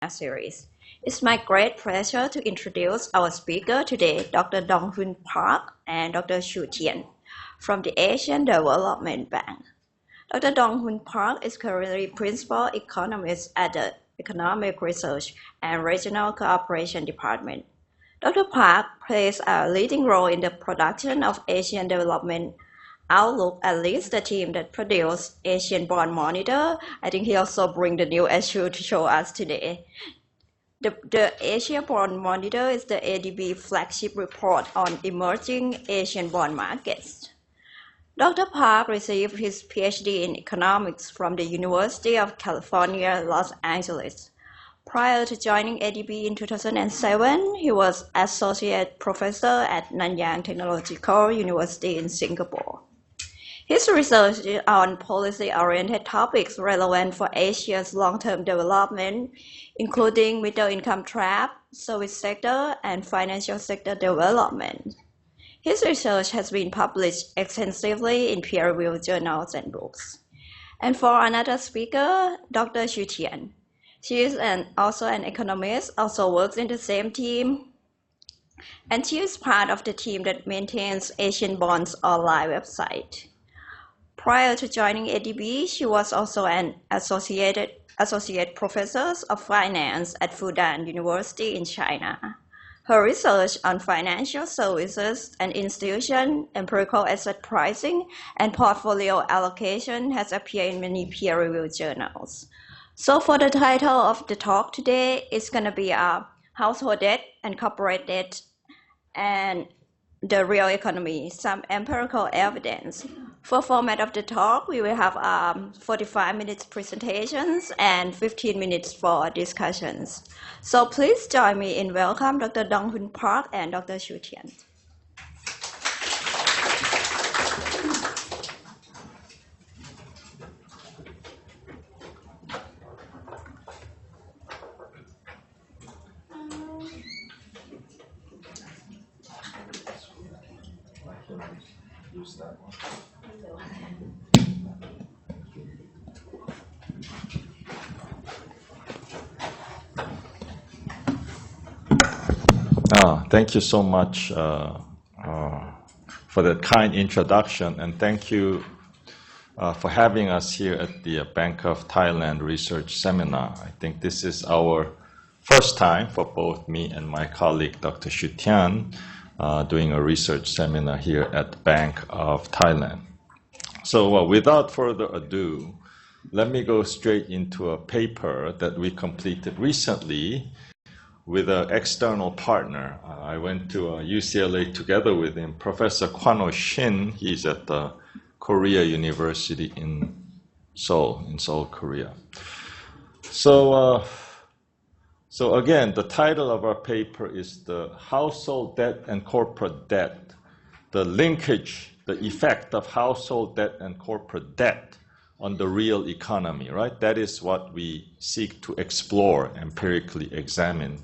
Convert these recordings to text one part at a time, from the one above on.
series. It's my great pleasure to introduce our speaker today, Dr. Donghyun Park and Dr. Tian from the Asian Development Bank. Dr. Donghyun Park is currently Principal Economist at the Economic Research and Regional Cooperation Department. Dr. Park plays a leading role in the production of Asian Development Outlook, at least the team that produced Asian Bond Monitor. I think he also bring the new issue to show us today. The Asia Bond Monitor is the ADB flagship report on emerging Asian bond markets. Dr. Park received his PhD in economics from the University of California, Los Angeles. Prior to joining ADB in 2007, he was associate professor at Nanyang Technological University in Singapore. His research is on policy-oriented topics relevant for Asia's long-term development, including middle-income trap, service sector, and financial sector development. His research has been published extensively in peer-reviewed journals and books. And for another speaker, Dr. Tian. She is also an economist, also works in the same team, and she is part of the team that maintains Asian Bonds online website. Prior to joining ADB, she was also an associate professor of finance at Fudan University in China. Her research on financial services and institution, empirical asset pricing, and portfolio allocation has appeared in many peer-reviewed journals. So for the title of the talk today, it's going to be Household Debt and Corporate Debt and the Real Economy, some empirical evidence. For format of the talk, we will have 45 minutes presentations and 15 minutes for discussions. So please join me in welcome Dr. Donghyun Park and Dr. Tian. Thank you so much for that kind introduction, and thank you for having us here at the Bank of Thailand Research Seminar. I think this is our first time for both me and my colleague, Dr. Tian, doing a research seminar here at Bank of Thailand. So without further ado, let me go straight into a paper that we completed recently with an external partner. I went to UCLA together with him, Professor Kwon Shin. He's at the Korea University in Seoul, Korea. So again, the title of our paper is the Household Debt and Corporate Debt, the linkage, the effect of household debt and corporate debt on the real economy, right? That is what we seek to explore, empirically examine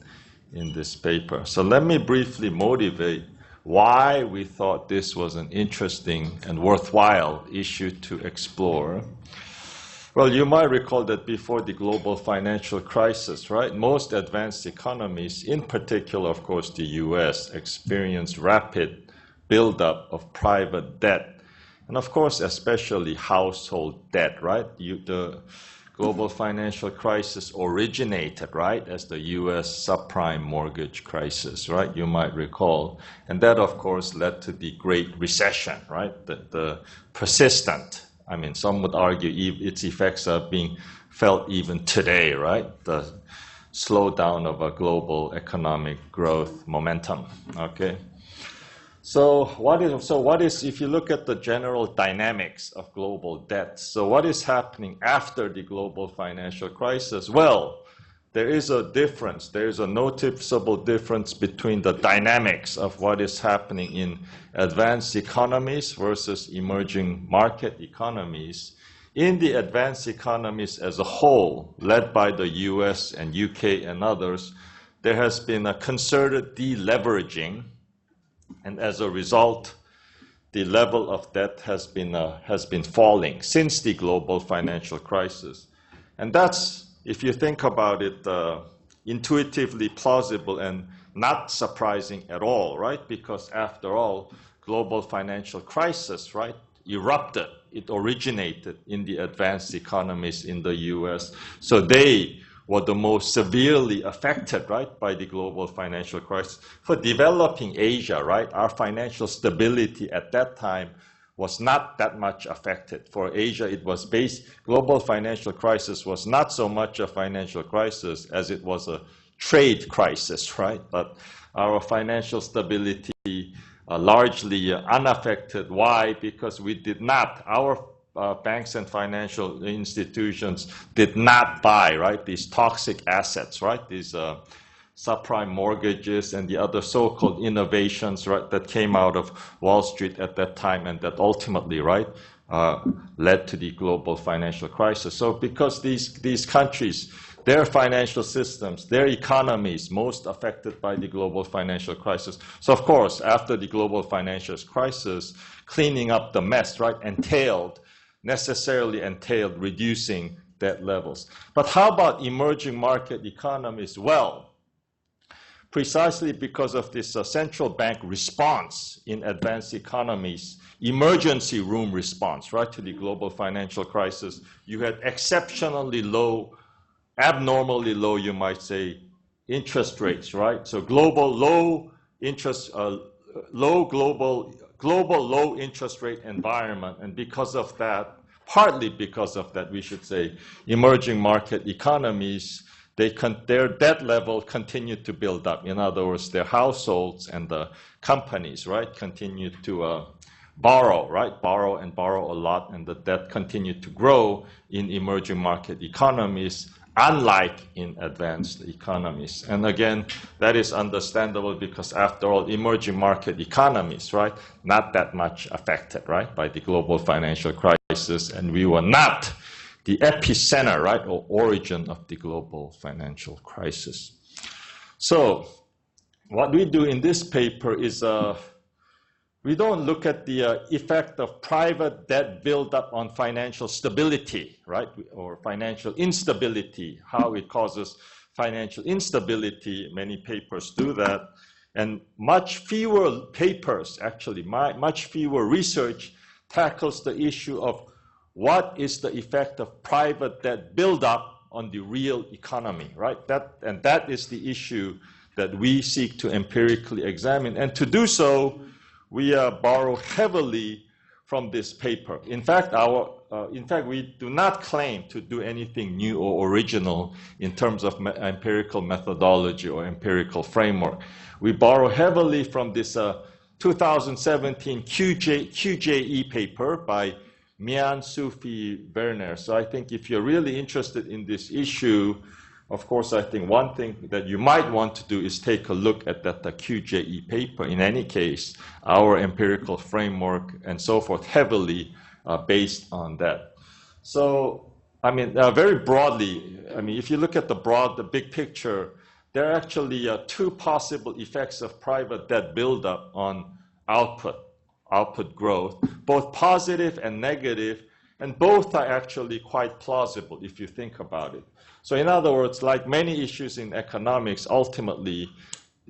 in this paper. So let me briefly motivate why we thought this was an interesting and worthwhile issue to explore. Well, you might recall that before the global financial crisis, right, most advanced economies, in particular, of course, the US, experienced rapid buildup of private debt. And of course, especially household debt, right? The global financial crisis originated, right, as the US subprime mortgage crisis, right? You might recall. And that, of course, led to the Great Recession, right? The persistent, I mean, some would argue its effects are being felt even today, right? The slowdown of a global economic growth momentum, okay? So what is, if you look at the general dynamics of global debt, so what is happening after the global financial crisis? Well, there is a difference. There is a noticeable difference between the dynamics of what is happening in advanced economies versus emerging market economies. In the advanced economies as a whole, led by the US and UK and others, there has been a concerted deleveraging. And as a result, the level of debt has been falling since the global financial crisis. And that's, if you think about it, intuitively plausible and not surprising at all, right? Because after all, global financial crisis, right, erupted. It originated in the advanced economies in the US. So they were the most severely affected, right, by the global financial crisis. For developing Asia, right, our financial stability at that time was not that much affected. For Asia, it was global financial crisis was not so much a financial crisis as it was a trade crisis, right? But our financial stability largely unaffected. Why? Because we did not, our banks and financial institutions did not buy, right, these toxic assets, right, these subprime mortgages and the other so-called innovations, right, that came out of Wall Street at that time and that ultimately, right, led to the global financial crisis. So because these countries, their financial systems, their economies most affected by the global financial crisis. So of course, after the global financial crisis, cleaning up the mess, right, necessarily entailed reducing debt levels. But how about emerging market economies? Well, precisely because of this central bank response in advanced economies, emergency room response, right, to the global financial crisis, you had exceptionally low, abnormally low, you might say, interest rates, right? So global low interest, global low interest rate environment, and because of that, partly because of that, we should say, emerging market economies, their debt level continued to build up. In other words, their households and the companies, right, continued to borrow, right, borrow a lot, and the debt continued to grow in emerging market economies, unlike in advanced economies. And again, that is understandable because after all, emerging market economies, right, not that much affected, right, by the global financial crisis, and we were not the epicenter, right, or origin of the global financial crisis. So what we do in this paper is we don't look at the effect of private debt buildup on financial stability, right, or financial instability, how it causes financial instability. Many papers do that. And much fewer papers, actually, much fewer research tackles the issue of what is the effect of private debt buildup on the real economy, right? That is the issue that we seek to empirically examine. And to do so, we borrow heavily from this paper. In fact, we do not claim to do anything new or original in terms of empirical methodology or empirical framework. We borrow heavily from this 2017 QJE paper by Mian Sufi Werner. So I think if you're really interested in this issue, of course, I think one thing that you might want to do is take a look at that QJE paper. In any case, our empirical framework and so forth heavily based on that. So, I mean, very broadly, I mean, if you look at the big picture, there are actually two possible effects of private debt buildup on output growth, both positive and negative, and both are actually quite plausible if you think about it. So in other words, like many issues in economics, ultimately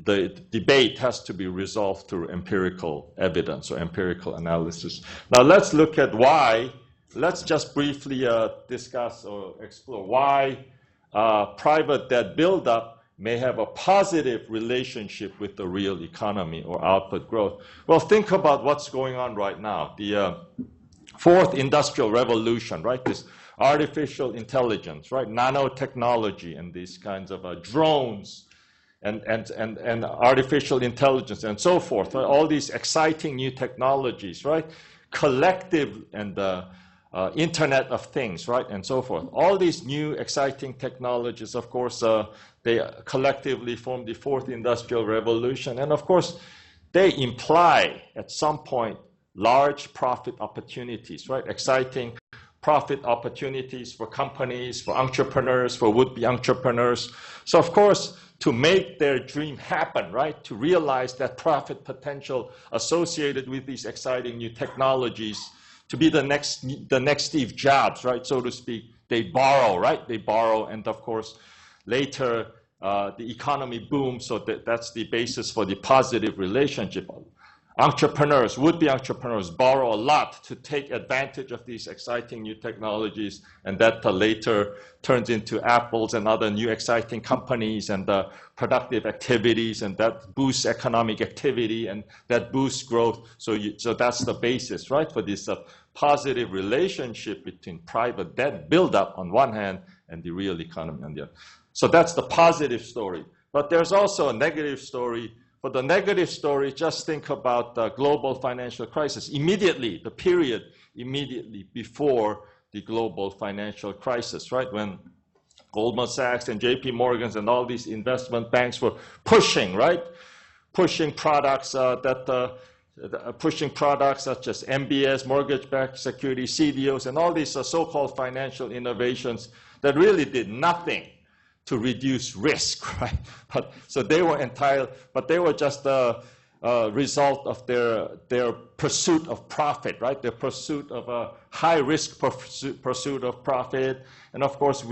the debate has to be resolved through empirical evidence or empirical analysis. Now let's look at why, let's just briefly discuss or explore why private debt buildup may have a positive relationship with the real economy or output growth. Well, think about what's going on right now. The fourth industrial revolution, right? This artificial intelligence, right? Nanotechnology and these kinds of drones and artificial intelligence and so forth. Right? All these exciting new technologies, right? Collective and Internet of Things, right? And so forth. All these new exciting technologies, of course, they collectively form the fourth industrial revolution. And of course, they imply at some point large profit opportunities, right? Exciting profit opportunities for companies, for entrepreneurs, for would-be entrepreneurs. So of course, to make their dream happen, right? To realize that profit potential associated with these exciting new technologies, to be the next Steve Jobs, right? So to speak, they borrow, right? They borrow, and of course, later the economy booms, so that's the basis for the positive relationship. Entrepreneurs, would-be entrepreneurs, borrow a lot to take advantage of these exciting new technologies, and that later turns into Apples and other new exciting companies and productive activities, and that boosts economic activity, and that boosts growth. So that's the basis, right, for this positive relationship between private debt buildup on one hand and the real economy on the other. So that's the positive story. But there's also a negative story. For the negative story, just think about the global financial crisis. Immediately, the period immediately before the global financial crisis, right? When Goldman Sachs and JP Morgan and all these investment banks were pushing, right? Pushing products pushing products such as MBS, mortgage-backed securities, CDOs, and all these so-called financial innovations that really did nothing to reduce risk, right? So they were entitled, but they were just a result of their pursuit of profit, right? Their pursuit of a high-risk pursuit of profit, and of course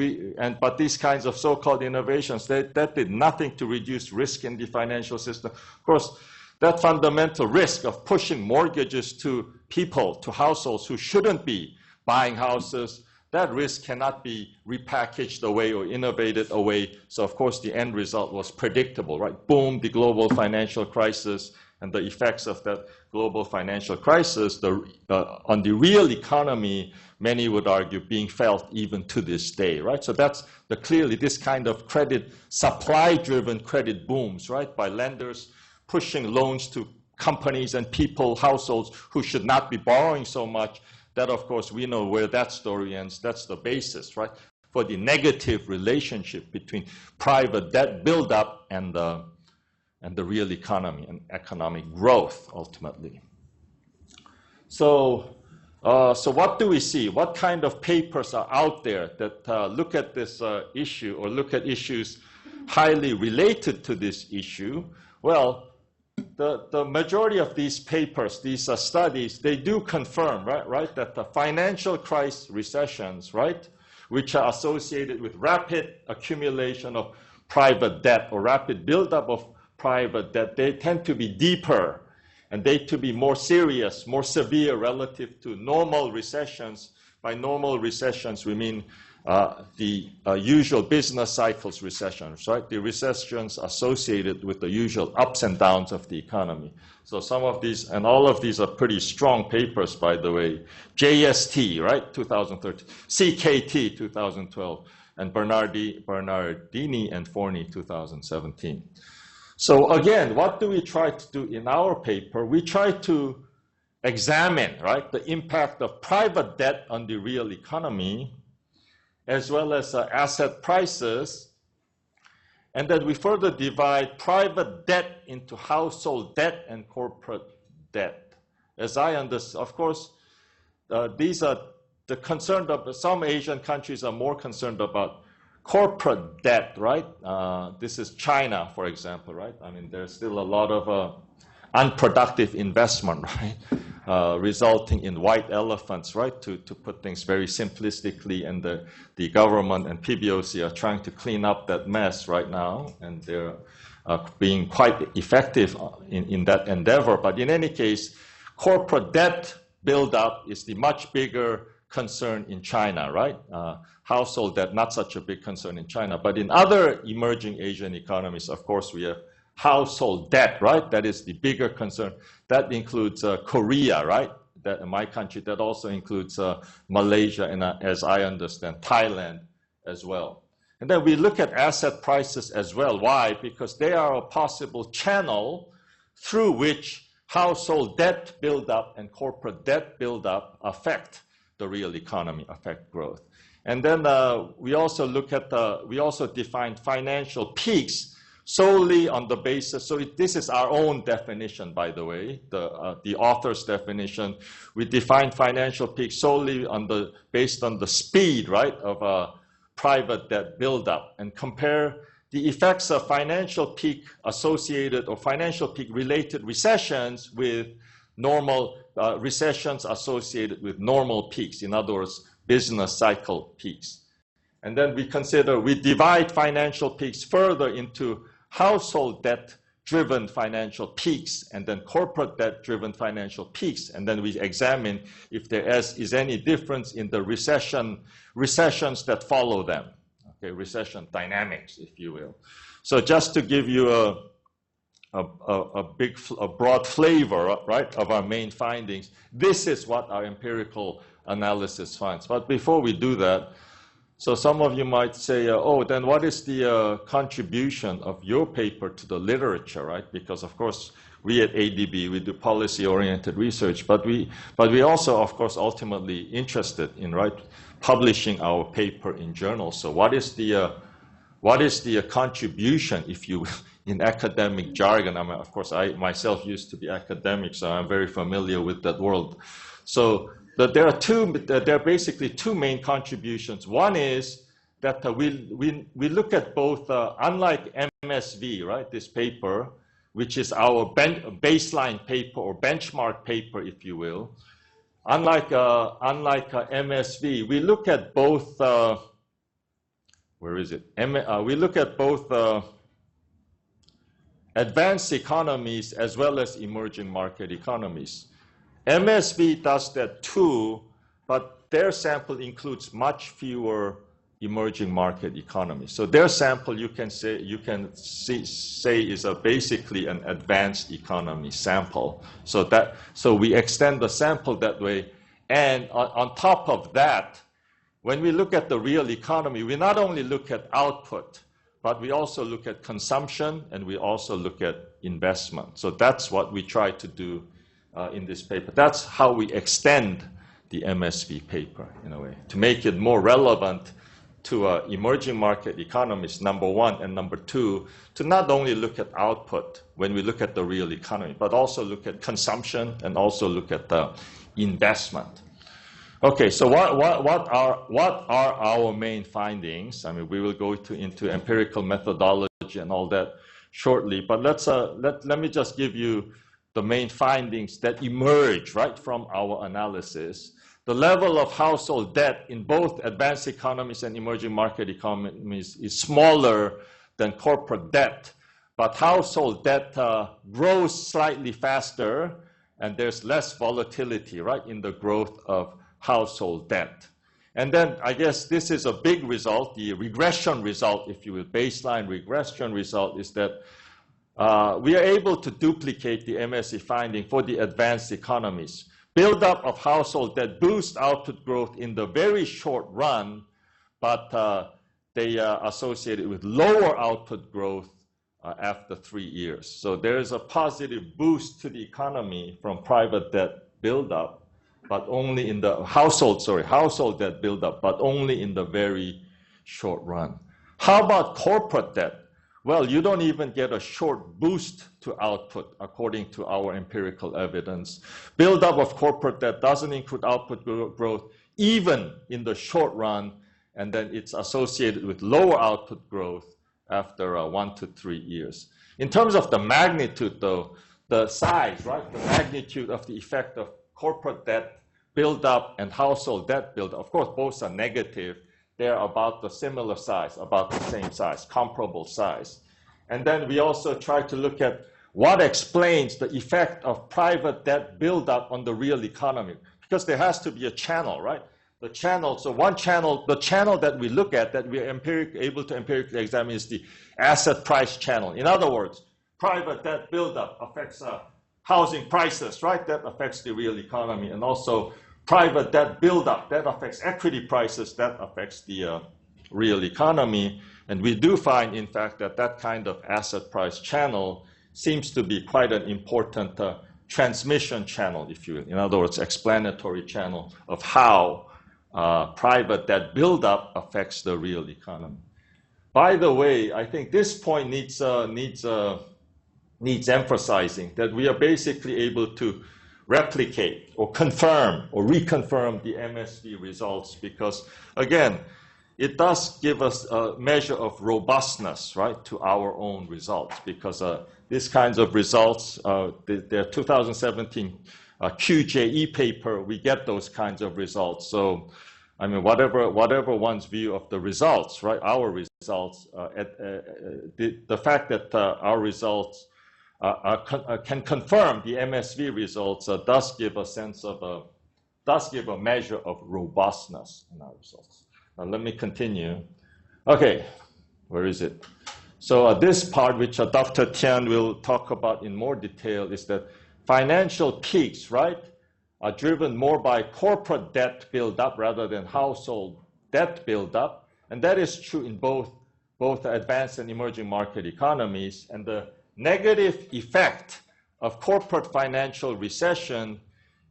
but these kinds of so-called innovations that did nothing to reduce risk in the financial system. Of course, that fundamental risk of pushing mortgages to people, to households who shouldn't be buying houses, that risk cannot be repackaged away or innovated away. So, of course, the end result was predictable, right? Boom, the global financial crisis, and the effects of that global financial crisis on the real economy, many would argue, being felt even to this day, right? So that's clearly this kind of credit, supply-driven credit booms, right, by lenders pushing loans to companies and people, households who should not be borrowing so much. That, of course, we know where that story ends. That's the basis, right, for the negative relationship between private debt buildup and the real economy and economic growth, ultimately. So what do we see? What kind of papers are out there that look at this issue or look at issues highly related to this issue? Well, the majority of these papers, these studies, they do confirm, right, that the financial crisis recessions, right, which are associated with rapid accumulation of private debt or rapid buildup of private debt, they tend to be deeper and they to be more serious, more severe relative to normal recessions. By normal recessions, we mean the usual business cycles recessions, right? The recessions associated with the usual ups and downs of the economy. So some of these, and all of these are pretty strong papers, by the way. JST, right, 2013. CKT, 2012. And Bernardini and Forney, 2017. So again, what do we try to do in our paper? We try to examine, right, the impact of private debt on the real economy, as well as asset prices, and then we further divide private debt into household debt and corporate debt. As I understand, of course, these are the concern of some Asian countries are more concerned about corporate debt, right? This is China, for example, right? I mean, there's still a lot of unproductive investment, right? Resulting in white elephants, right? To put things very simplistically, and the government and PBOC are trying to clean up that mess right now, and they're being quite effective in that endeavor. But in any case, corporate debt buildup is the much bigger concern in China, right? Household debt, not such a big concern in China. But in other emerging Asian economies, of course, we have household debt, right? That is the bigger concern. That includes Korea, right? That in my country, that also includes Malaysia and, as I understand, Thailand as well. And then we look at asset prices as well. Why? Because they are a possible channel through which household debt buildup and corporate debt buildup affect the real economy, affect growth. And then we also look at we also define financial peaks solely on the basis, so this is our own definition, by the way, the author's definition. We define financial peaks solely based on the speed, right, of private debt buildup, and compare the effects of financial peak associated or financial peak related recessions with normal recessions associated with normal peaks, in other words, business cycle peaks. And then we divide financial peaks further into household debt-driven financial peaks and then corporate debt-driven financial peaks. And then we examine if there is any difference in the recessions that follow them. Okay, recession dynamics, if you will. So just to give you a broad flavor, right, of our main findings, this is what our empirical analysis finds. But before we do that, so some of you might say, oh, then what is the contribution of your paper to the literature, right? Because of course, we at ADB, we do policy-oriented research, but we also, of course, ultimately interested in, right, publishing our paper in journals. So what is the contribution, if you will, in academic jargon? I mean, of course, I myself used to be academic, so I'm very familiar with that world. So there are basically two main contributions. One is that we look at both, unlike MSV, right, this paper, which is our baseline paper or benchmark paper, if you will. Unlike MSV, we look at both, where is it? We look at both advanced economies as well as emerging market economies. MSV does that too, but their sample includes much fewer emerging market economies. So their sample you can say is basically an advanced economy sample. So we extend the sample that way, and on top of that, when we look at the real economy, we not only look at output, but we also look at consumption and we also look at investment. So that's what we try to do in this paper. That's how we extend the MSV paper in a way, to make it more relevant to emerging market economies, number one, and number two, to not only look at output when we look at the real economy, but also look at consumption and also look at the investment. Okay, so what are our main findings? I mean, we will go into empirical methodology and all that shortly, but let me just give you the main findings that emerge right from our analysis. The level of household debt in both advanced economies and emerging market economies is smaller than corporate debt, but household debt grows slightly faster, and there's less volatility, right, in the growth of household debt. And then I guess this is a big result, the regression result, if you will, baseline regression result, is that we are able to duplicate the MSE finding for the advanced economies. Buildup of household debt boosts output growth in the very short run, but they are associated with lower output growth after 3 years. So there is a positive boost to the economy from private debt buildup, but only in the household debt buildup, but only in the very short run. How about corporate debt? Well, you don't even get a short boost to output, according to our empirical evidence. Buildup of corporate debt doesn't include output growth, even in the short run, and then it's associated with lower output growth after 1 to 3 years. In terms of the magnitude, though, the size, right, the magnitude of the effect of corporate debt buildup and household debt buildup, of course, both are negative. They're about the similar size, about the same size, comparable size. And then we also try to look at what explains the effect of private debt buildup on the real economy, because there has to be a channel, right? The channel, so one channel, the channel that we look at, that we are able to empirically examine, is the asset price channel. In other words, private debt buildup affects housing prices, right? That affects the real economy. And also private debt buildup, that affects equity prices, that affects the real economy. And we do find, in fact, that that kind of asset price channel seems to be quite an important transmission channel, if you will. In other words, explanatory channel of how private debt buildup affects the real economy. By the way, I think this point needs emphasizing, that we are basically able to replicate or confirm or reconfirm the MSV results, because again, it does give us a measure of robustness, right, to our own results, because these kinds of results, the 2017 QJE paper, we get those kinds of results. So I mean, whatever one's view of the results, right? Our results, the fact that our results can confirm the MSV results does give a sense of does give a measure of robustness in our results. Now let me continue. Okay, where is it? So this part, which Dr. Tian will talk about in more detail, is that financial peaks, right, are driven more by corporate debt buildup rather than household debt buildup. And that is true in both advanced and emerging market economies. And the negative effect of corporate financial recession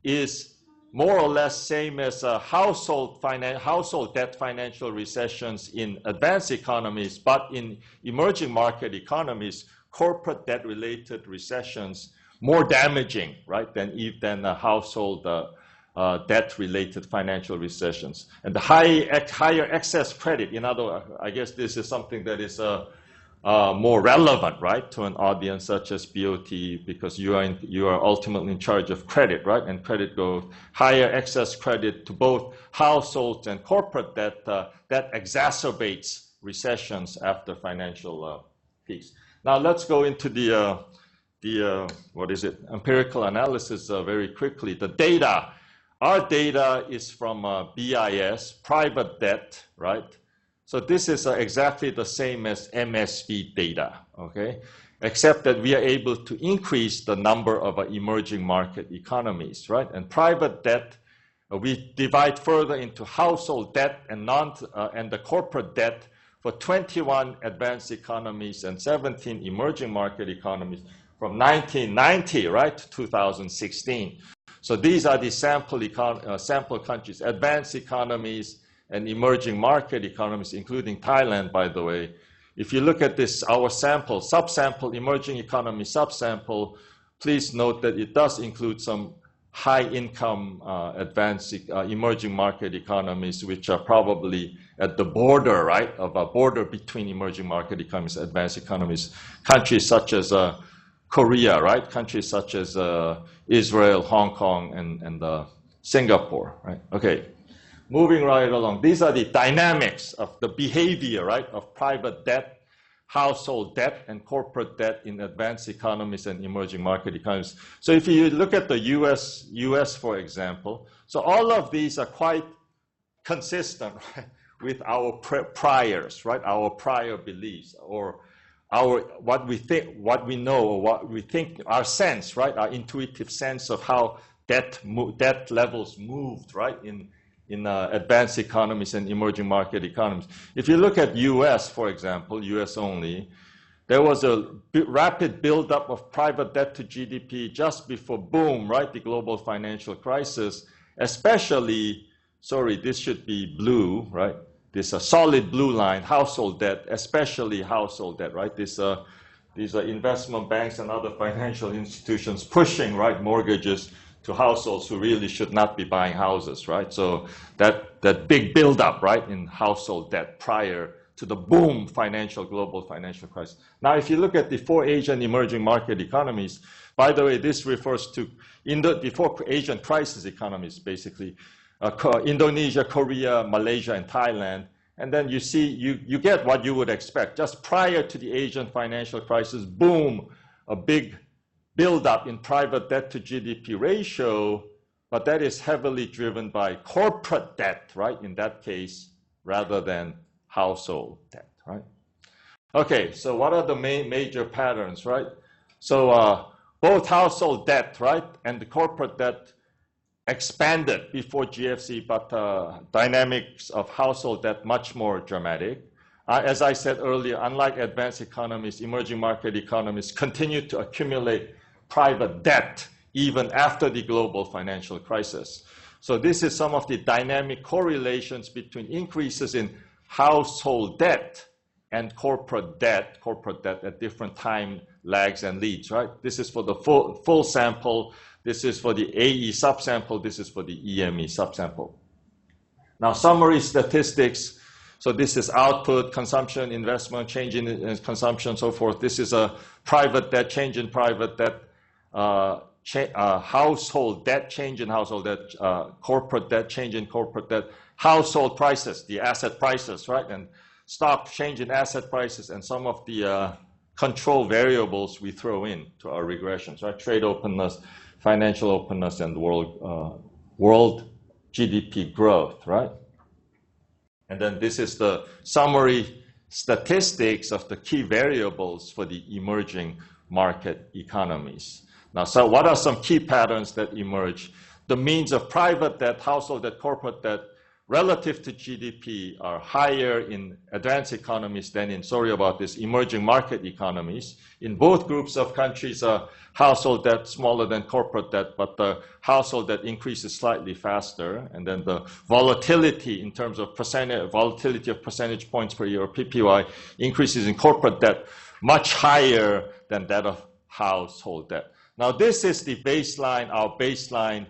is more or less same as household debt financial recessions in advanced economies, but in emerging market economies, corporate debt-related recessions more damaging, right, than household debt-related financial recessions. And the higher excess credit, in other words, I guess this is something that is more relevant, right, to an audience such as BOT, because you are ultimately in charge of credit, right, and credit growth. Higher excess credit to both households and corporate debt that exacerbates recessions after financial peaks. Now let's go into the empirical analysis very quickly. The data, our data is from BIS, private debt, right? So this is exactly the same as MSV data, okay? Except that we are able to increase the number of emerging market economies, right? And private debt, we divide further into household debt and the corporate debt for 21 advanced economies and 17 emerging market economies from 1990, right, to 2016. So these are the sample countries, advanced economies and emerging market economies, including Thailand, by the way. If you look at this, our sample, subsample, emerging economy subsample, please note that it does include some high-income advanced emerging market economies, which are probably at the border, right, of a border between emerging market economies and advanced economies. Countries such as Korea, right, countries such as Israel, Hong Kong, and Singapore, right? Okay, moving right along. These are the dynamics of the behavior, right, of private debt, household debt, and corporate debt in advanced economies and emerging market economies. So if you look at the US, for example, so all of these are quite consistent, right, with our priors, right, our prior beliefs, or what we think, what we know, or what we think, our sense, right, our intuitive sense of how debt levels moved, right, in advanced economies and emerging market economies. If you look at US, for example, US only, there was a rapid buildup of private debt to GDP just before, boom, right, the global financial crisis, especially, sorry, this should be blue, right? This solid blue line, household debt, especially household debt, right? These are investment banks and other financial institutions pushing, right, mortgages to households who really should not be buying houses, right? So that big buildup, right, in household debt prior to the boom global financial crisis. Now, if you look at the 4 Asian emerging market economies, by the way, this refers to the 4 Asian crisis economies, basically, Indonesia, Korea, Malaysia, and Thailand. And then you see, you get what you would expect. Just prior to the Asian financial crisis, boom, a big build-up in private debt to GDP ratio, but that is heavily driven by corporate debt, right, in that case, rather than household debt, right? Okay, so what are the major patterns, right? So both household debt, right, and the corporate debt expanded before GFC, but dynamics of household debt much more dramatic. As I said earlier, unlike advanced economies, emerging market economies continue to accumulate private debt even after the global financial crisis. So this is some of the dynamic correlations between increases in household debt and corporate debt at different time lags and leads, right? This is for the full sample. This is for the AE subsample. This is for the EME subsample. Now, summary statistics. So this is output, consumption, investment, change in consumption, so forth. This is a private debt, change in private debt, household debt, change in household debt, corporate debt, change in corporate debt, household prices, the asset prices, right? And stock change in asset prices and some of the control variables we throw in to our regressions, right? Trade openness, financial openness, and world GDP growth, right? And then this is the summary statistics of the key variables for the emerging market economies. Now, so what are some key patterns that emerge? The means of private debt, household debt, corporate debt, relative to GDP are higher in advanced economies than in, sorry about this, emerging market economies. In both groups of countries, household debt smaller than corporate debt, but the household debt increases slightly faster. And then the volatility in terms of volatility of percentage points per year, or PPY, increases in corporate debt much higher than that of household debt. Now, this is the baseline, our baseline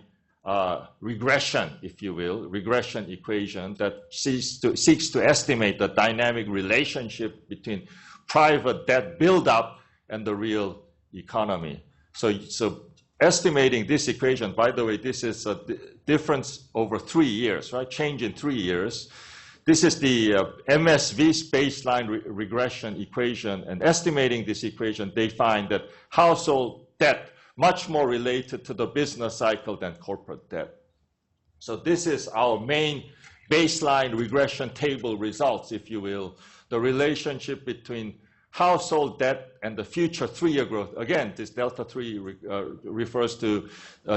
regression, if you will, regression equation that seeks to estimate the dynamic relationship between private debt buildup and the real economy. So estimating this equation, by the way, this is a difference over 3 years, right? Change in 3 years. This is the MSV's baseline regression equation, and estimating this equation, they find that household debt much more related to the business cycle than corporate debt. So this is our main baseline regression table results, if you will, the relationship between household debt and the future 3-year growth. Again, this delta 3 refers to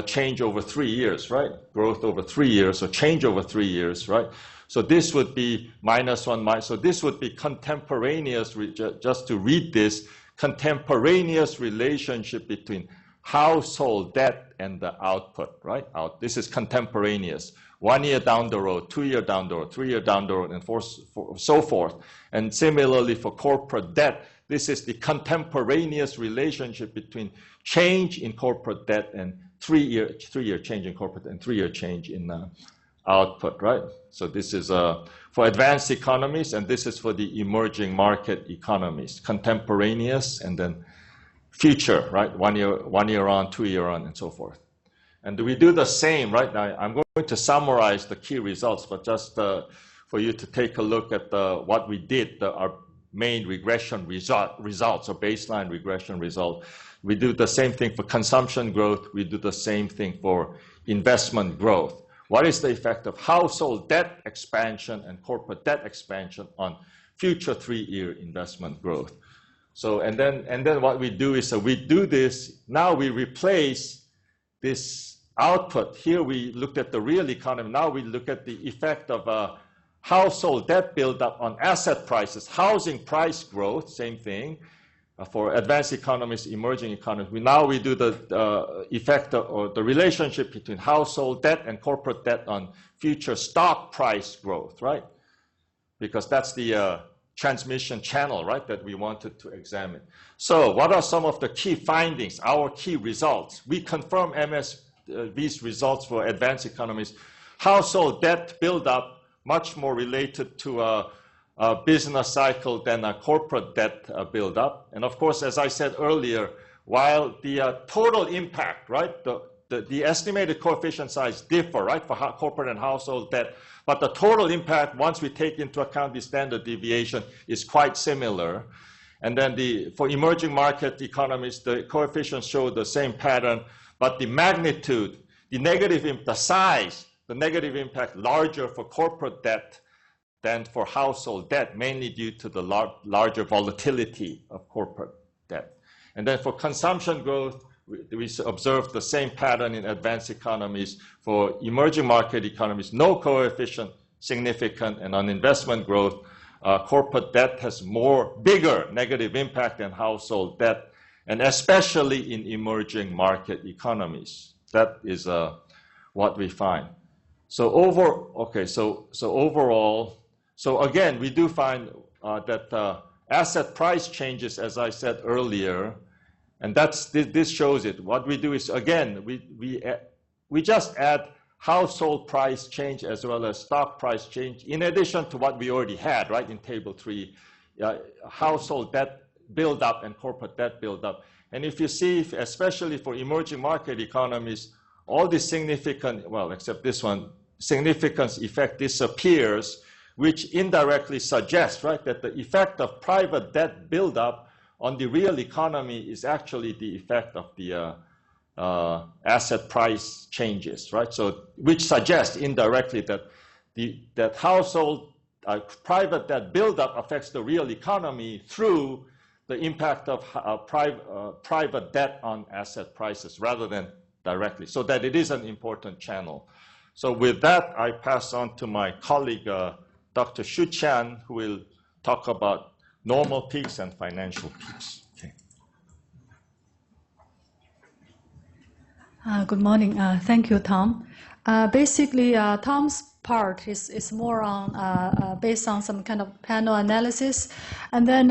change over 3 years, right? Growth over 3 years, or change over 3 years, right? So this would be -1, so this would be contemporaneous, just to read this, contemporaneous relationship between household debt and the output, right? This is contemporaneous. 1 year down the road, 2 year down the road, 3 year down the road, and so forth. And similarly for corporate debt, this is the contemporaneous relationship between change in corporate debt and 3-year change in corporate and 3-year change in output, right? So this is for advanced economies, and this is for the emerging market economies, contemporaneous and then future, right? 1 year on, 2 year on, and so forth. And we do the same, right? Now, I'm going to summarize the key results, but just for you to take a look at what we did, our main regression results, or baseline regression result. We do the same thing for consumption growth. We do the same thing for investment growth. What is the effect of household debt expansion and corporate debt expansion on future 3-year investment growth? So, and then what we do is, we do this, now we replace this output. Here we looked at the real economy. Now we look at the effect of household debt buildup on asset prices, housing price growth, same thing. For advanced economies, emerging economies, now we do the effect or the relationship between household debt and corporate debt on future stock price growth, right? Because that's the transmission channel, right, that we wanted to examine. So what are some of the key findings, our key results? We confirm MSV's results for advanced economies. Household debt buildup much more related to a business cycle than a corporate debt buildup. And of course, as I said earlier, while the total impact, right, the estimated coefficient size differ, right, for corporate and household debt, but the total impact, once we take into account the standard deviation, is quite similar. And then for emerging market economies, the coefficients show the same pattern, but the magnitude, the negative impact larger for corporate debt than for household debt, mainly due to the larger volatility of corporate debt. And then for consumption growth, we observed the same pattern in advanced economies. For emerging market economies, no coefficient significant, and on investment growth, corporate debt has bigger negative impact than household debt, and especially in emerging market economies. That is what we find. So overall, so again, we do find that asset price changes, as I said earlier, and this shows it. What we do is, again, we just add household price change as well as stock price change, in addition to what we already had, right, in table 3, household debt buildup and corporate debt buildup. And if you see, especially for emerging market economies, all the significant, well, except this one, significance effect disappears, which indirectly suggests, right, that the effect of private debt buildup on the real economy is actually the effect of the asset price changes, right? So, which suggests indirectly that that household private debt buildup affects the real economy through the impact of private debt on asset prices rather than directly, so that it is an important channel. So with that, I pass on to my colleague, Dr. Tian, who will talk about normal peaks and financial peaks. Okay. Good morning. Thank you, Tom. Basically, Tom's part is more on based on some kind of panel analysis, and then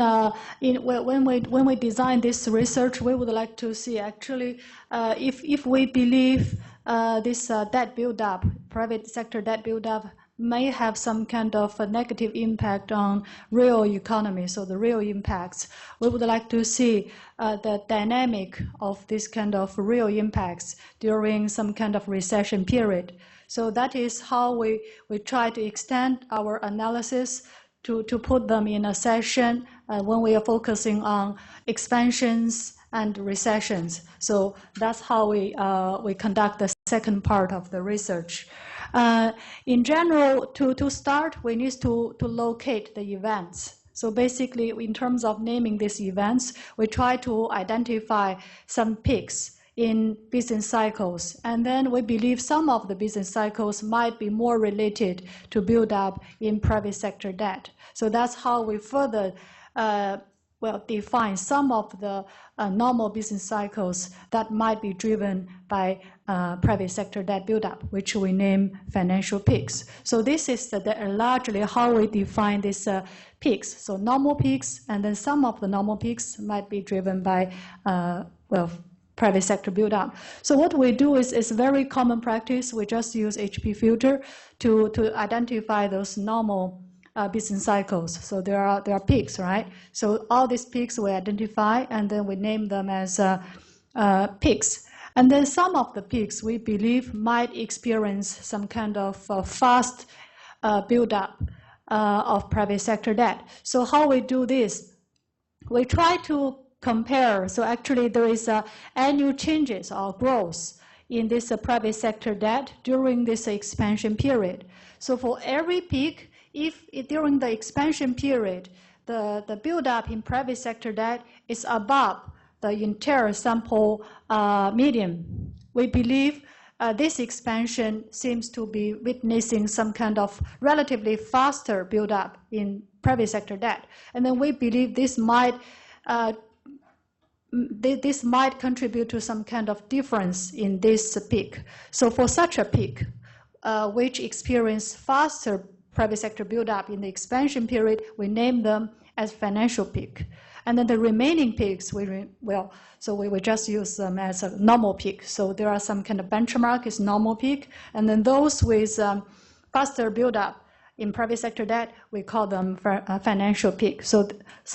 when we design this research, we would like to see actually if we believe this debt buildup, private sector debt buildup, may have some kind of a negative impact on real economy, so the real impacts. We would like to see the dynamic of this kind of real impacts during some kind of recession period. So that is how we try to extend our analysis to put them in a session when we are focusing on expansions and recessions. So that's how we conduct the second part of the research. In general, to start, we need to locate the events. So basically, in terms of naming these events, we try to identify some peaks in business cycles. And then we believe some of the business cycles might be more related to build up in private sector debt. So that's how we further define some of the normal business cycles that might be driven by private sector debt buildup, which we name financial peaks. So this is largely how we define these peaks. So normal peaks, and then some of the normal peaks might be driven by private sector buildup. So what we do is very common practice. We just use HP filter to identify those normal business cycles. So there are peaks, right? So all these peaks we identify, and then we name them as peaks. And then some of the peaks we believe might experience some kind of fast buildup of private sector debt. So how we do this? We try to compare. So actually there is annual changes or growth in this private sector debt during this expansion period. So for every peak, if during the expansion period, the buildup in private sector debt is above the entire sample median, we believe this expansion seems to be witnessing some kind of relatively faster buildup in private sector debt. And then we believe this might contribute to some kind of difference in this peak. So for such a peak, which experience faster private sector buildup in the expansion period, we name them as financial peak. And then the remaining peaks, we just use them as a normal peak. So there are some kind of benchmark is normal peak, and then those with faster buildup in private sector debt, we call them financial peak. So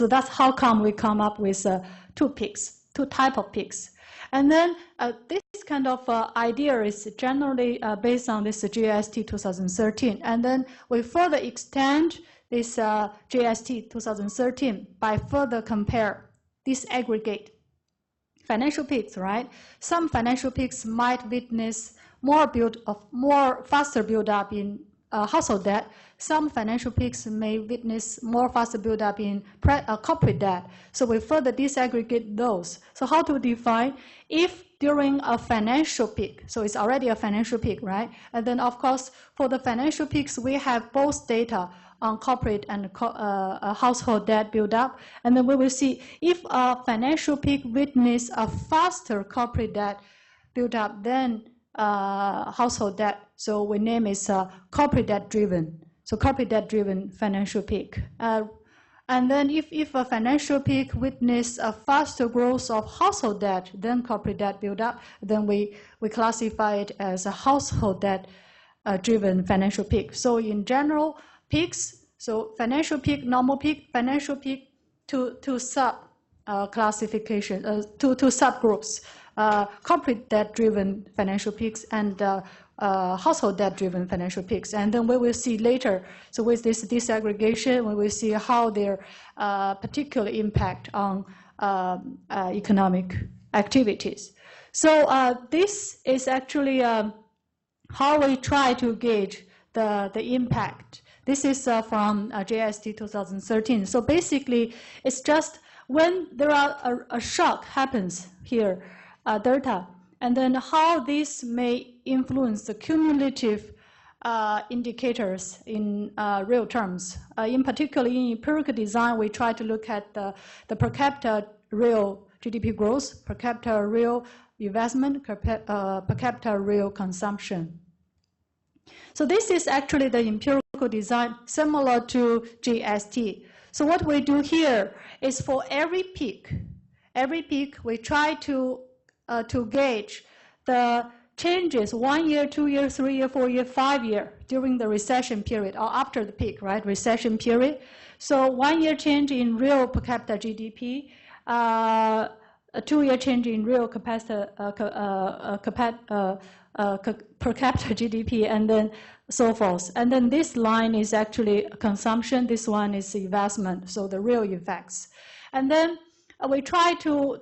that's how come we come up with two type of peaks. And then this kind of idea is generally based on this GST 2013. And then we further extend this GST 2013 by further compare this aggregate financial peaks, right? Some financial peaks might witness more faster build-up in household debt. Some financial peaks may witness more faster build-up in corporate debt. So we further disaggregate those. So how to define if during a financial peak, so it's already a financial peak, right? And then of course, for the financial peaks, we have both data on corporate and household debt build-up. And then we will see if a financial peak witness a faster corporate debt build-up than household debt. So we name it corporate debt driven. So corporate debt driven financial peak. And then if a financial peak witness a faster growth of household debt than corporate debt build-up, then we classify it as a household debt driven financial peak. So in general, peaks, so financial peak, normal peak, financial peak, two sub classification, two subgroups. corporate debt-driven financial peaks and household debt-driven financial peaks. And then we will see later, so with this disaggregation, we will see how their particular impact on economic activities. So this is actually how we try to gauge the impact. This is from JST 2013. So basically, it's just when there are a shock happens here, delta, and then how this may influence the cumulative indicators in real terms. In particular, in empirical design, we try to look at the per capita real GDP growth, per capita real investment, per capita real consumption. So this is actually the empirical design similar to GST. So what we do here is for every peak we try to gauge the changes 1 year, 2 year, 3 year, 4 year, 5 year during the recession period or after the peak, right? Recession period. So 1 year change in real per capita GDP, a 2 year change in real per capita GDP, and then so forth. And then this line is actually consumption. This one is investment, so the real effects. And then we try to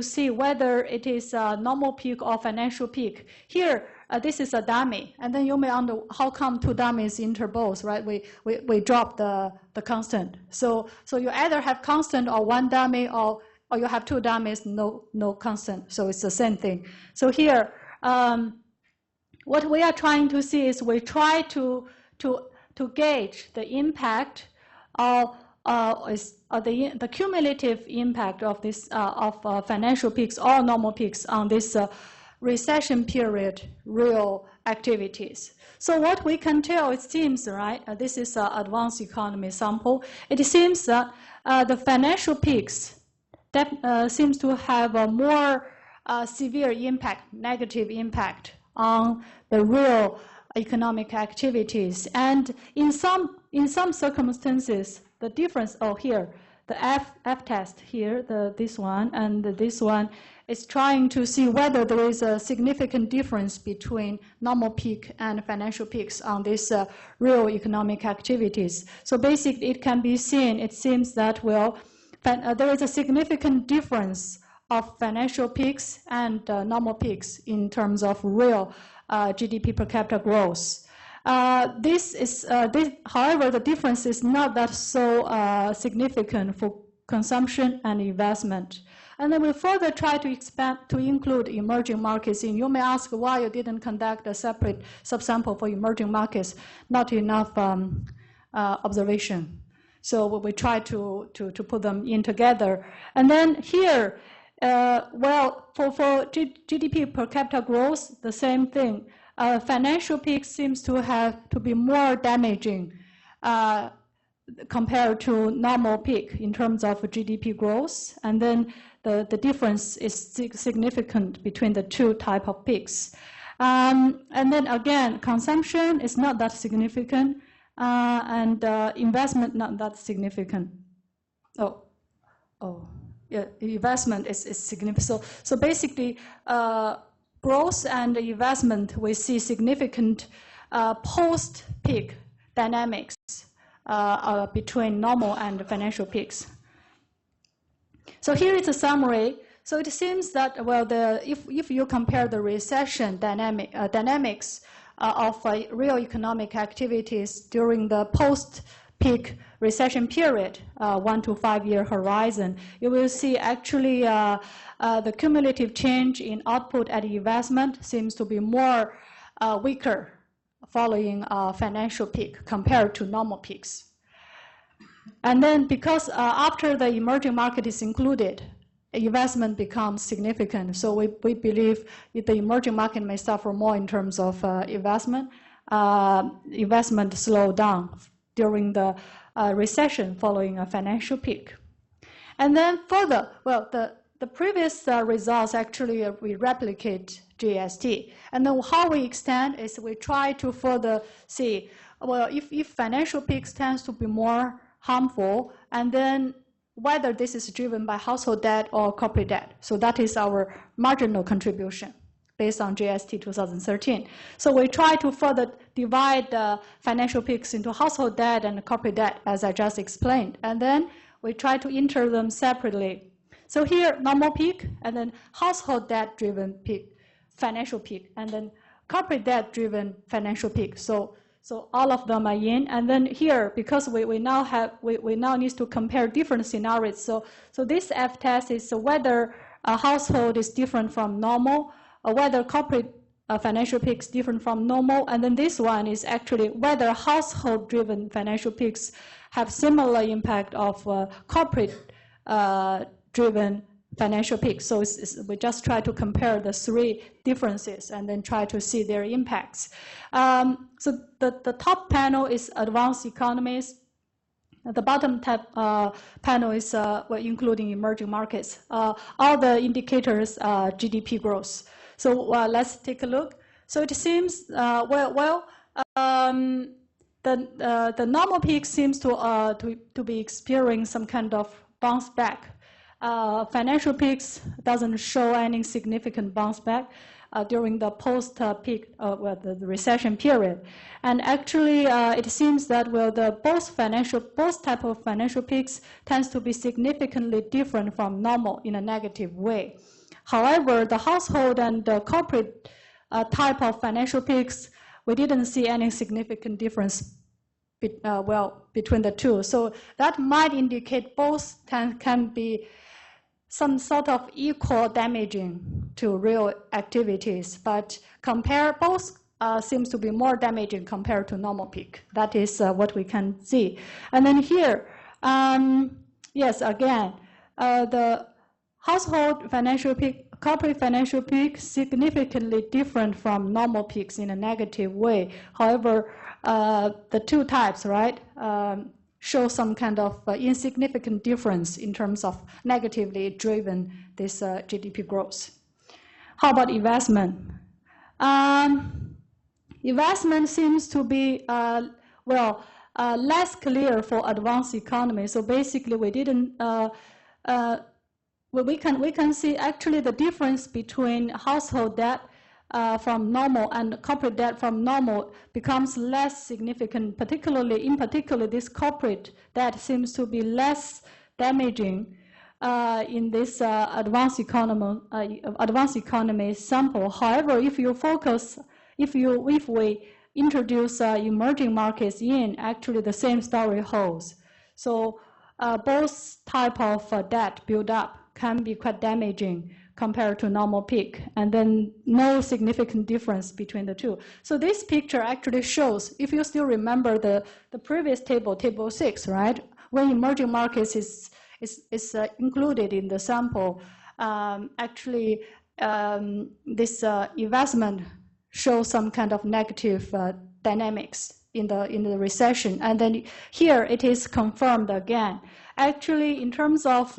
see whether it is a normal peak or financial peak. Here, this is a dummy, and then you may wonder how come two dummies interpose, right? We drop the constant. So you either have constant or one dummy, or you have two dummies, no constant. So it's the same thing. So here, what we are trying to see is we try to gauge the impact of the cumulative impact of this of financial peaks or normal peaks on this recession period real activities. So what we can tell, it seems, right? This is an advanced economy sample. It seems that the financial peaks that seems to have a more severe impact, negative impact on the real economic activities. And in some circumstances, the difference, here, the F test here, this one and this one, is trying to see whether there is a significant difference between normal peak and financial peaks on these real economic activities. So basically, it can be seen, it seems that, there is a significant difference of financial peaks and normal peaks in terms of real GDP per capita growth. However, the difference is not that so significant for consumption and investment. And then we further try to expand to include emerging markets. And you may ask why you didn't conduct a separate subsample for emerging markets. Not enough observation. So we try to put them in together. And then here, for GDP per capita growth, the same thing. Financial peak seems to be more damaging compared to normal peak in terms of GDP growth. And then the difference is significant between the two type of peaks. And then again, consumption is not that significant, and investment not that significant. Yeah, investment is significant. So basically, growth and investment, we see significant post-peak dynamics between normal and financial peaks. So here is a summary. So it seems that, if you compare the recession dynamics of real economic activities during the post-peak recession period, 1 to 5 year horizon, you will see actually the cumulative change in output and investment seems to be more weaker following a financial peak compared to normal peaks. And then because after the emerging market is included, investment becomes significant. So we believe the emerging market may suffer more in terms of investment. Investment slow down during the recession following a financial peak. And then further, the previous results actually we replicate GST. And then how we extend is we try to further see, if financial peaks tends to be more harmful, and then whether this is driven by household debt or corporate debt. So that is our marginal contribution based on GST 2013. So we try to further divide the financial peaks into household debt and corporate debt, as I just explained. And then we try to enter them separately. So here, normal peak, and then household debt-driven peak, financial peak, and then corporate debt-driven financial peak. So all of them are in. And then here, because we now need to compare different scenarios. So this F-test is whether a household is different from normal, or whether corporate financial peaks different from normal. And then this one is actually whether household-driven financial peaks have similar impact of corporate-driven financial peaks. So we just try to compare the three differences and then try to see their impacts. So the top panel is advanced economies. The bottom panel is including emerging markets. All the indicators are GDP growth. So let's take a look. So it seems, the normal peak seems to be experiencing some kind of bounce back. Financial peaks doesn't show any significant bounce back during the post-peak, the recession period. And actually, it seems that both type of financial peaks tends to be significantly different from normal in a negative way. However, the household and the corporate type of financial peaks, we didn't see any significant difference between the two. So that might indicate both can be some sort of equal damaging to real activities, but both seems to be more damaging compared to normal peak. That is what we can see. And then here, yes, again, the household financial peak, corporate financial peak, significantly different from normal peaks in a negative way. However, the two types, right, show some kind of insignificant difference in terms of negatively driven this GDP growth. How about investment? Investment seems to be, less clear for advanced economies. So basically, we didn't, we can see actually the difference between household debt from normal and corporate debt from normal becomes less significant. In particular, this corporate debt seems to be less damaging in this advanced economy sample. However, if we introduce emerging markets in, actually the same story holds. So both type of debt build up can be quite damaging compared to normal peak, and then no significant difference between the two. So this picture actually shows, if you still remember the previous table, table 6, right? When emerging markets is included in the sample, this investment shows some kind of negative dynamics in the recession, and then here it is confirmed again. Actually, in terms of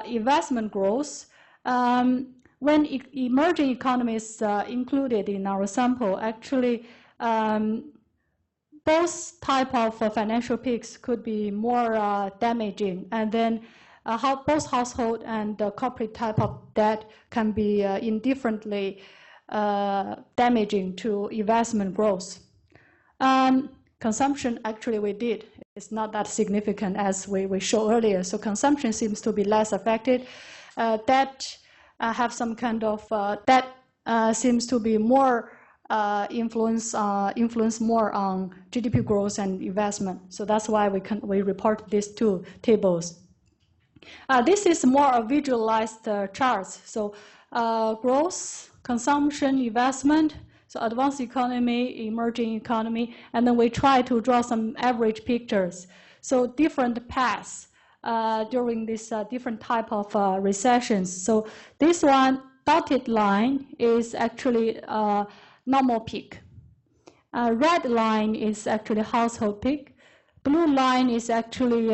investment growth, when emerging economies included in our sample, actually both type of financial peaks could be more damaging, and then both household and corporate type of debt can be indifferently damaging to investment growth. Consumption, actually we did. It's not that significant as we showed earlier. So consumption seems to be less affected. Debt have some kind of, debt seems to be more influence more on GDP growth and investment. So that's why we report these two tables. This is more a visualized charts. So growth, consumption, investment, so advanced economy, emerging economy, and then we try to draw some average pictures. So different paths during this different type of recessions. So this one, dotted line, is actually normal peak. Red line is actually household peak. Blue line is actually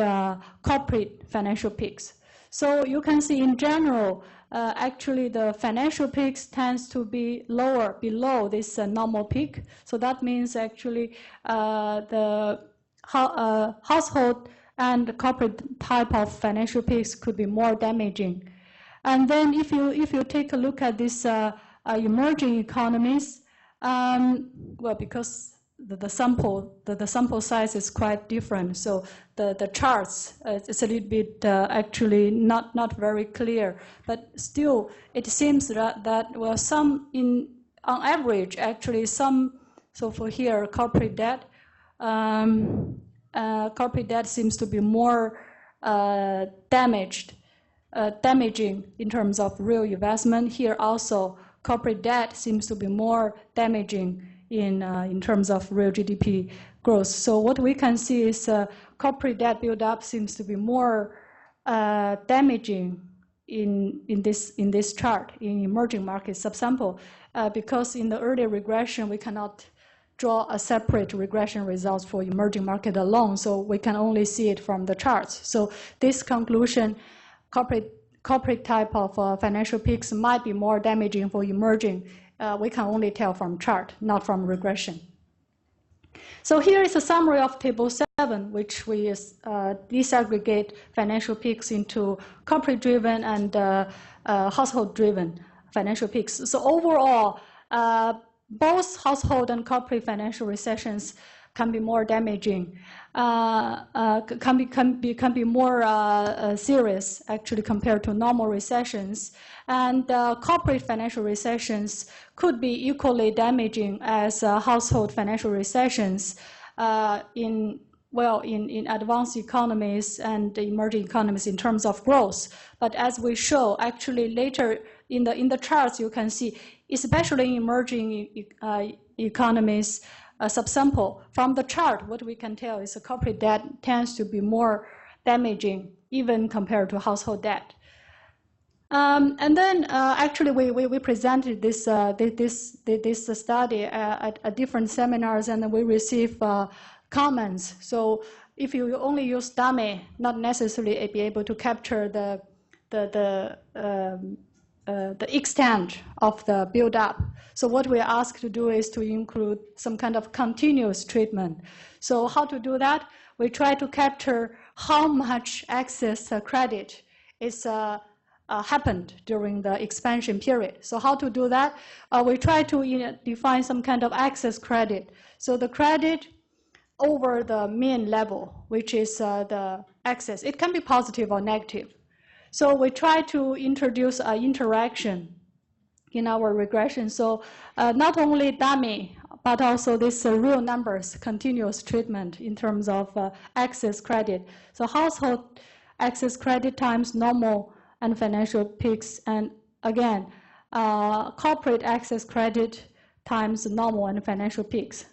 corporate financial peaks. So you can see in general, actually the financial peaks tends to be lower below this normal peak. So that means actually the household and the corporate type of financial peaks could be more damaging. And then if you take a look at these emerging economies, well, because the sample size is quite different, so the charts it's a little bit actually not very clear, but still it seems that well, some on average actually some. So for here, corporate debt seems to be more damaging in terms of real investment. Here also, corporate debt seems to be more damaging in terms of real GDP growth. So what we can see is corporate debt buildup seems to be more damaging in this chart in emerging market subsample because in the early regression we cannot draw a separate regression results for emerging market alone, so we can only see it from the charts. So this conclusion, corporate type of financial peaks might be more damaging for emerging. We can only tell from chart, not from regression. So here is a summary of table 7, which we disaggregate financial peaks into corporate-driven and household-driven financial peaks. So overall, both household and corporate financial recessions can be more damaging, can be more serious actually compared to normal recessions. And corporate financial recessions could be equally damaging as household financial recessions in advanced economies and emerging economies in terms of growth. But as we show, actually later in the charts, you can see, especially in emerging economies, subsample, from the chart, what we can tell is the corporate debt tends to be more damaging even compared to household debt. And then actually we presented this study at different seminars, and we received comments. So if you only use dummy, not necessarily be able to capture the extent of the build-up. So what we asked to do is to include some kind of continuous treatment. So how to do that? We try to capture how much excess credit is happened during the expansion period. So how to do that? We try to define some kind of excess credit. So the credit over the mean level, which is the excess. It can be positive or negative. So we try to introduce an interaction in our regression. So not only dummy, but also this real numbers, continuous treatment in terms of excess credit. So household excess credit times normal and financial peaks, and again, corporate excess credit times normal and financial peaks.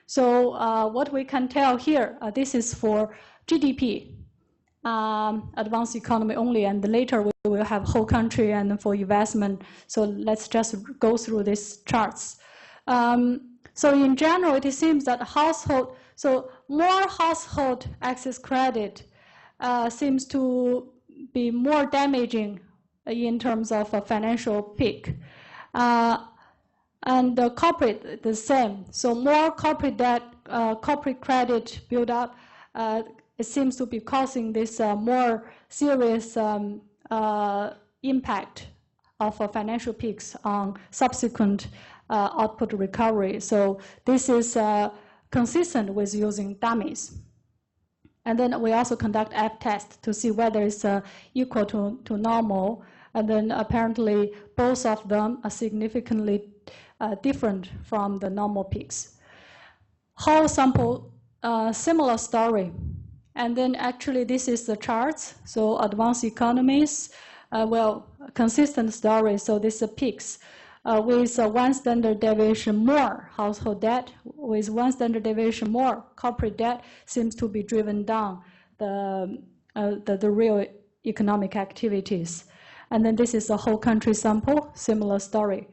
So what we can tell here, this is for GDP, advanced economy only, and later we will have whole country and for investment. So let's just go through these charts. So in general, it seems that more household excess credit seems to be more damaging in terms of a financial peak. And the corporate, the same. So more corporate debt, corporate credit build up, it seems to be causing this more serious impact of financial peaks on subsequent output recovery. So this is consistent with using dummies. And then we also conduct F-test to see whether it's equal to normal. And then apparently both of them are significantly different from the normal peaks. Whole sample, similar story. And then actually this is the charts. So advanced economies, consistent story. So this is peaks with 1 standard deviation more household debt, with 1 standard deviation more corporate debt seems to be driven down the real economic activities. And then this is a whole country sample, similar story.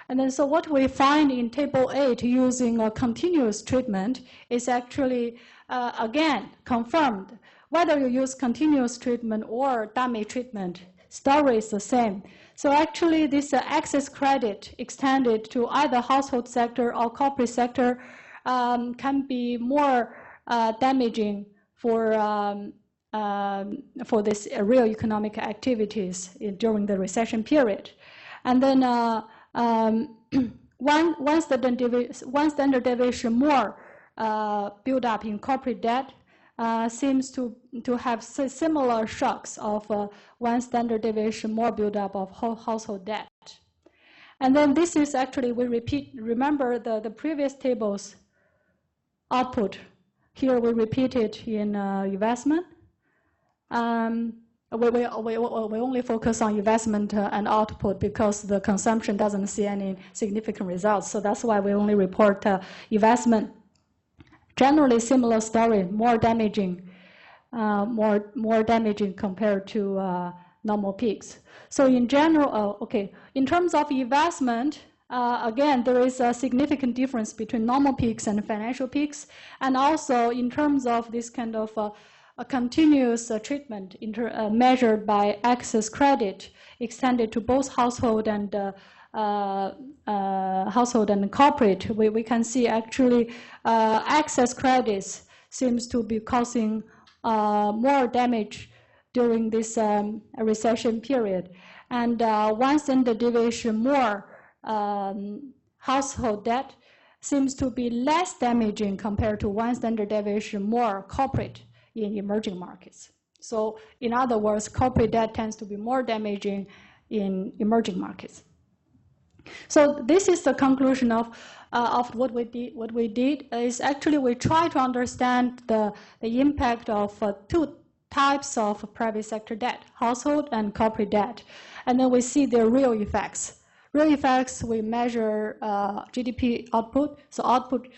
And then so what we find in table 8 using a continuous treatment is actually, again, confirmed. Whether you use continuous treatment or dummy treatment, story is the same. So actually this excess credit extended to either household sector or corporate sector can be more damaging for for this real economic activities during the recession period. And then one standard deviation more build up in corporate debt seems to have similar shocks of one standard deviation more build up of household debt. And then this is actually, remember the previous table's output. Here we repeat it in investment. We only focus on investment and output because the consumption doesn't see any significant results. So that's why we only report investment. Generally similar story, more damaging compared to normal peaks. So in general, in terms of investment, again, there is a significant difference between normal peaks and financial peaks. And also in terms of this kind of a continuous treatment measured by excess credit extended to both household and corporate, we can see actually excess credits seems to be causing more damage during this recession period. And one standard deviation more household debt seems to be less damaging compared to one standard deviation more corporate in emerging markets. So in other words, corporate debt tends to be more damaging in emerging markets. So this is the conclusion of what we did. What we did is actually we try to understand the impact of two types of private sector debt, household and corporate debt. And then we see their real effects. Real effects, we measure GDP output, so output,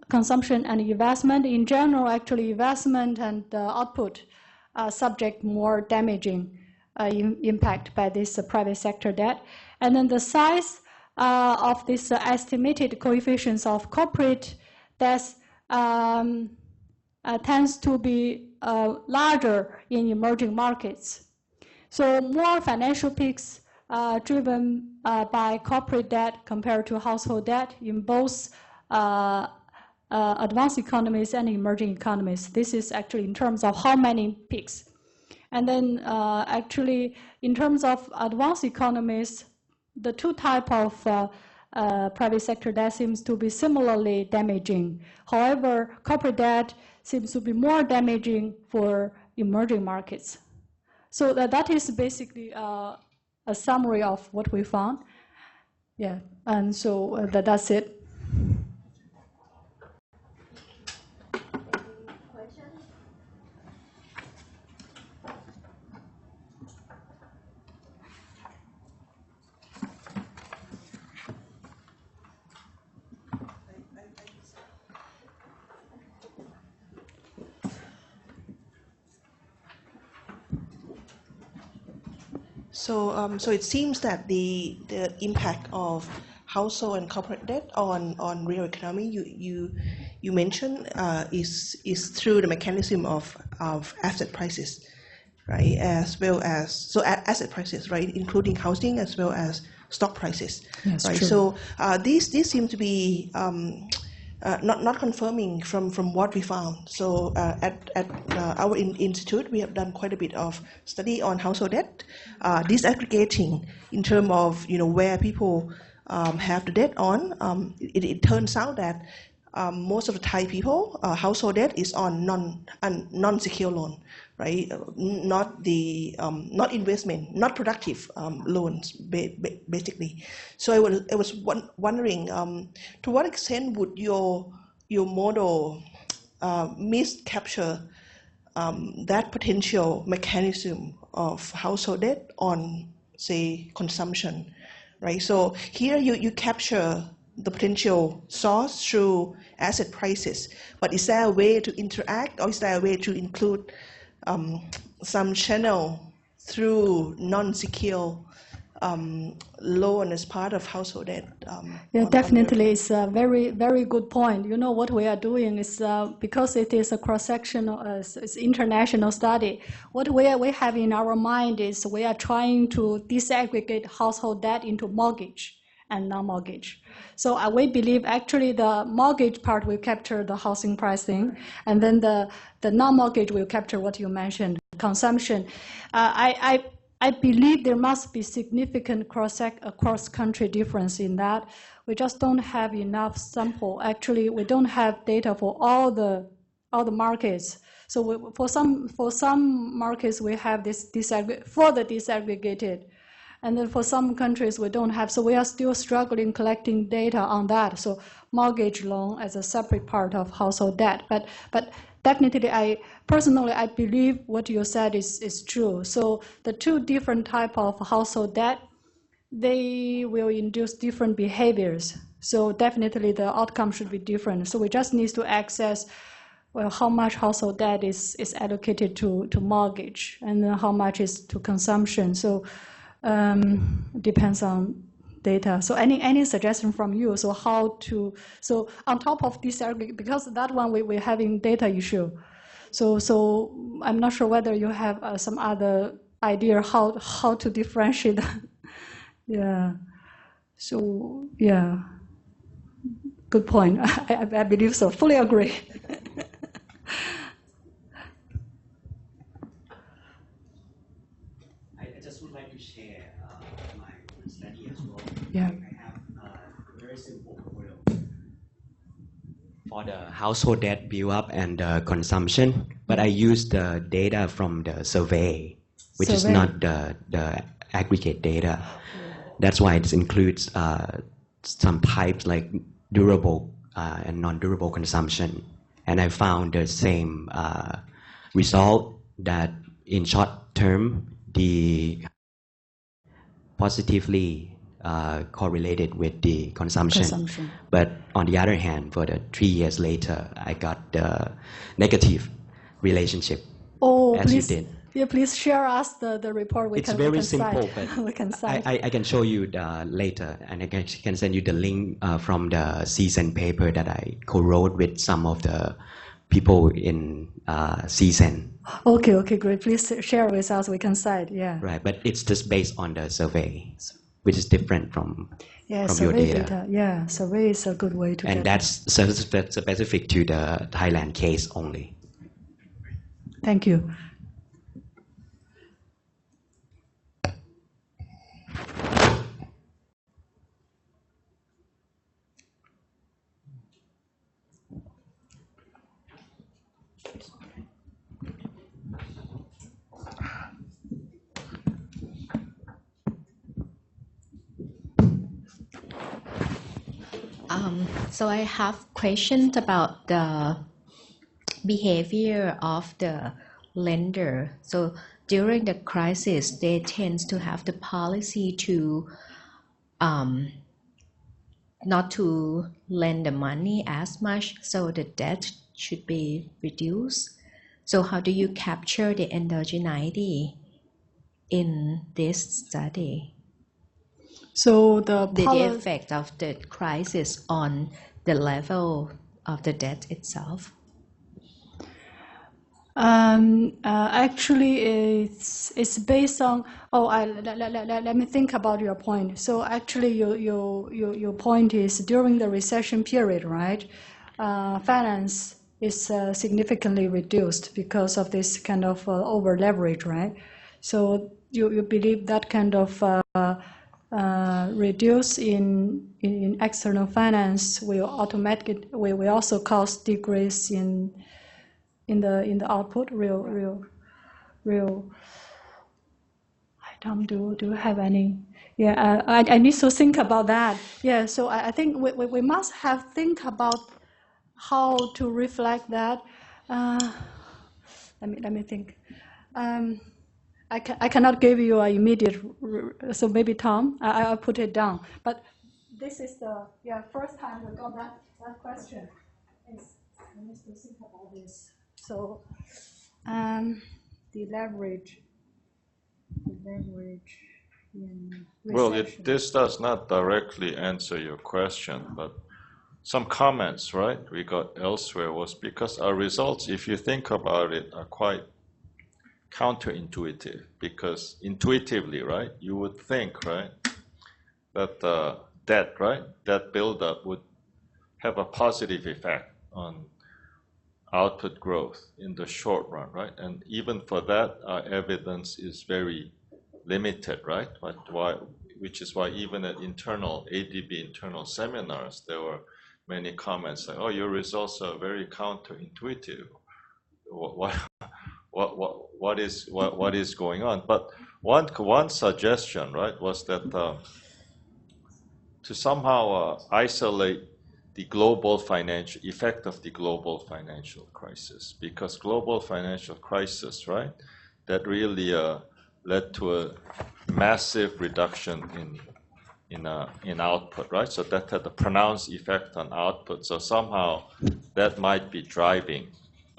consumption and investment. In general, actually investment and output are subject more damaging impact by this private sector debt. And then the size of this estimated coefficients of corporate debts tends to be larger in emerging markets. So more financial peaks driven by corporate debt compared to household debt in both advanced economies and emerging economies. This is actually in terms of how many peaks. And then actually in terms of advanced economies, the two type of private sector debt seems to be similarly damaging. However, corporate debt seems to be more damaging for emerging markets. So that is basically a summary of what we found. Yeah, and so that's it. So it seems that the impact of household and corporate debt on real economy you mentioned is through the mechanism of asset prices, right? As well as asset prices, right, including housing as well as stock prices, yes, right? True. So these seem to be not confirming from what we found. So at our institute, we have done quite a bit of study on household debt, disaggregating in terms of where people have the debt on. It turns out that most of the Thai people household debt is on non-secure loan, right? Not investment, not productive loans, basically. So I was wondering, to what extent would your model miscapture that potential mechanism of household debt on, say, consumption, right? So here you capture the potential source through asset prices, but is there a way to interact, or is there a way to include some channel through non-secure loan as part of household debt? Yeah, definitely. It's a very, very good point. What we are doing is, because it is a cross-sectional, it's international study, what we have in our mind is we are trying to disaggregate household debt into mortgage and non-mortgage. So we believe actually the mortgage part will capture the housing pricing, and then the non-mortgage will capture what you mentioned, consumption. I believe there must be significant cross-country difference in that. We just don't have enough sample. Actually, we don't have data for all the markets. So for some markets we have this disaggregated. And then for some countries we don't have, so we are still struggling collecting data on that. So mortgage loan as a separate part of household debt. But definitely, I believe what you said is true. So the two different type of household debt, they will induce different behaviors. So definitely the outcome should be different. So we just need to access, well, how much household debt is allocated to mortgage, and then how much is to consumption. So depends on data. So any suggestion from you? So so on top of this, because that one we're having data issue. So I'm not sure whether you have some other idea how to differentiate. Yeah. So yeah. Good point. I believe so. Fully agree. Yeah. I have a very simple model for the household debt build up and consumption, but I use the data from the survey, which is not the aggregate data. That's why it includes some types like durable and non-durable consumption. And I found the same result, that in short term, the positively correlated with the consumption. But on the other hand, for the 3 years later, I got the negative relationship, as you did. Yeah, please share us the report. It's very simple, but we can cite. I can show you later, and I can send you the link from the season paper that I co-wrote with some of the people in season. Okay, great. Please share with us. We can cite. Yeah. Right, but it's just based on the survey, which is different from your data. Yeah, survey is a good way to. And that's specific to the Thailand case only. Thank you. So I have questions about the behavior of the lender. So during the crisis, they tend to have the policy to not to lend the money as much, so the debt should be reduced. So how do you capture the endogeneity in this study? So the effect of the crisis on the level of the debt itself. Actually, it's based on. Let me think about your point. So actually, your point is during the recession period, right? Finance is significantly reduced because of this kind of over leverage, right? So you believe that kind of reduce in external finance will automatically will also cause decrease in the output. Real. Tom, do you have any? Yeah, I need to think about that. Yeah, so I think we must have think about how to reflect that. Let me think. I cannot give you an immediate, so maybe Tom, I'll put it down. But this is the first time we got that question. I need to think about this. So, the leverage in Well, recession. this does not directly answer your question, but some comments, right, we got elsewhere was because our results, if you think about it, are quite counterintuitive, because intuitively, right, you would think, right, that debt, right? That buildup would have a positive effect on output growth in the short run, right? And even for that, our evidence is very limited, right? Which is why even at ADB internal seminars, there were many comments like, "Oh, your results are very counterintuitive. What is going on?" But one suggestion, right, was that to somehow isolate the global financial effect of the global financial crisis, because global financial crisis, right, that really led to a massive reduction in output, right? So that had a pronounced effect on output. So somehow that might be driving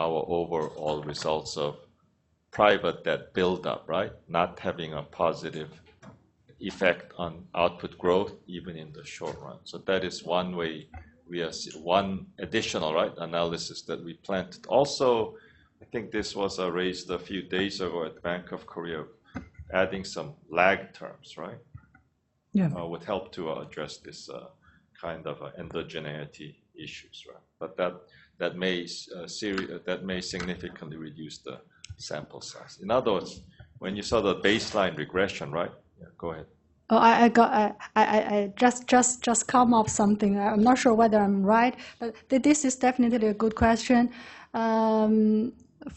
our overall results of private debt buildup, right? Not having a positive effect on output growth even in the short run. So that is one way one additional, right, analysis that we planted. Also, I think this was raised a few days ago at Bank of Korea, adding some lag terms, right? Yeah. Would help to address this kind of endogeneity issues, right? But that may significantly reduce the sample size. In other words, when you saw the baseline regression, right? Yeah, go ahead. Oh, I just come up something. I'm not sure whether I'm right, but this is definitely a good question.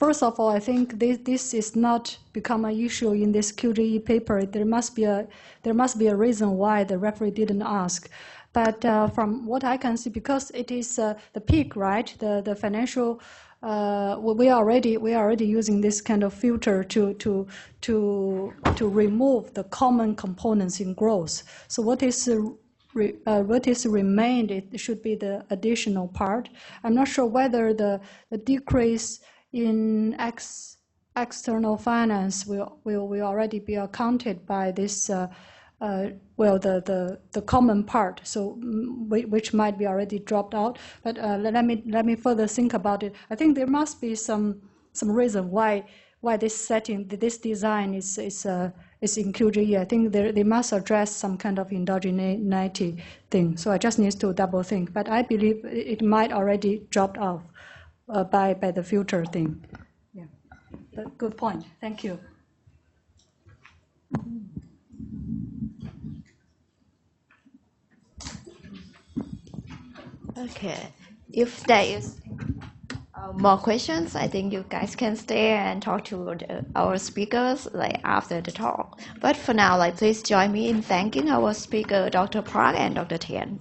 First of all, I think this is not become an issue in this QGE paper. There must be a reason why the referee didn't ask. But from what I can see, because it is the peak, right? The financial. We are already using this kind of filter to remove the common components in growth. So what is remained, it should be the additional part. I'm not sure whether the decrease in external finance will already be accounted by this. The common part, so which might be already dropped out. But let me further think about it. I think there must be some reason why this setting, this design is in QGE. I think they must address some kind of endogeneity thing. So I just need to double think. But I believe it might already dropped off by the filter thing. Yeah, but good point. Thank you. Okay, if there is more questions, I think you guys can stay and talk to our speakers like after the talk. But for now, like please join me in thanking our speaker, Dr. Park and Dr. Tian.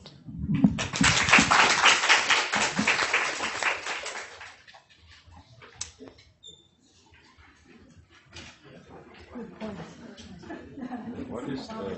What is the